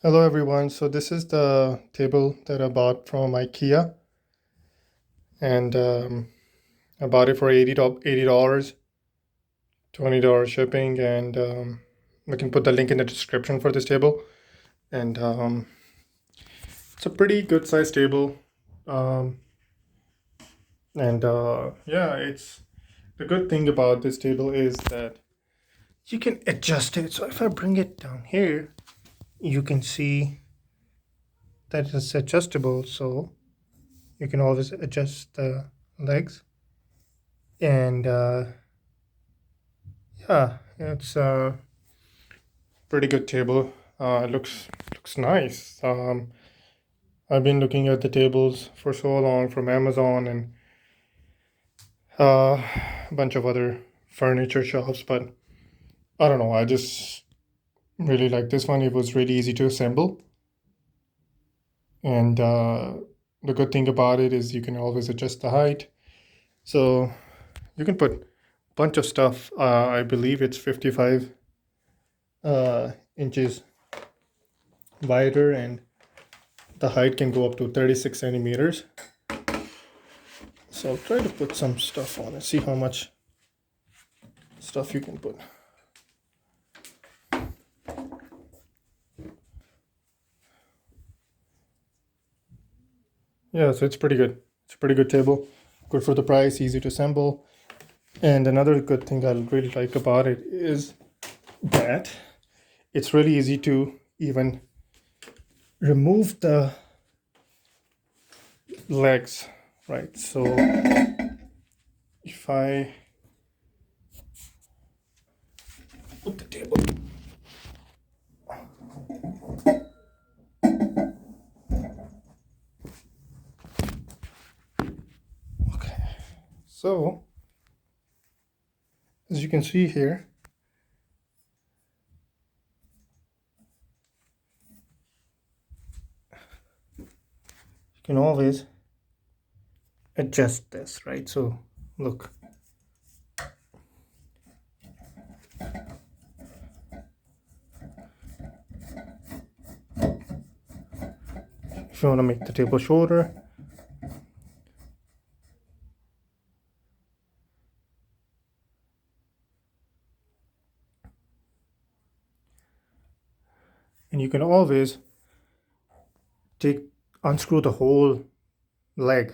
Hello everyone. So this is the table that I bought from Ikea, and I bought it for $80, $20 shipping, and we can put the link in the description for this table. And it's a pretty good size table, um, and yeah, it's the good thing about this table is that you can adjust it. So if I bring it down here, you can see that it's adjustable. So you can always adjust the legs, and yeah, it's a pretty good table. Looks nice. I've been looking at the tables for so long from Amazon and a bunch of other furniture shops, but I don't know. I just really like this one. It was really easy to assemble, and the good thing about it is you can always adjust the height. So you can put a bunch of stuff. I believe it's 55 inches wider, and the height can go up to 36 centimeters. So I'll try to put some stuff on it, see how much stuff you can put. Yeah, so it's pretty good. It's a pretty good table. Good for the price, easy to assemble. And another good thing I really like about it is that it's really easy to even remove the legs, right? So if I put the table, okay, so as you can see here, you can always adjust this, right? So look, if you want to make the table shorter, and you can always unscrew the whole leg.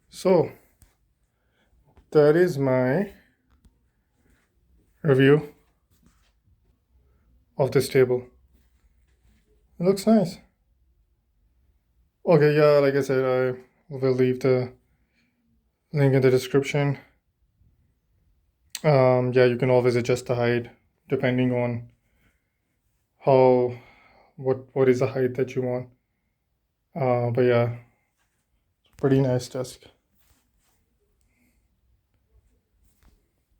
So that is my review of this table. It looks nice. Okay, yeah, like I said, I will leave the link in the description. Yeah, you can always adjust the height depending on how what is the height that you want. But yeah, pretty nice desk.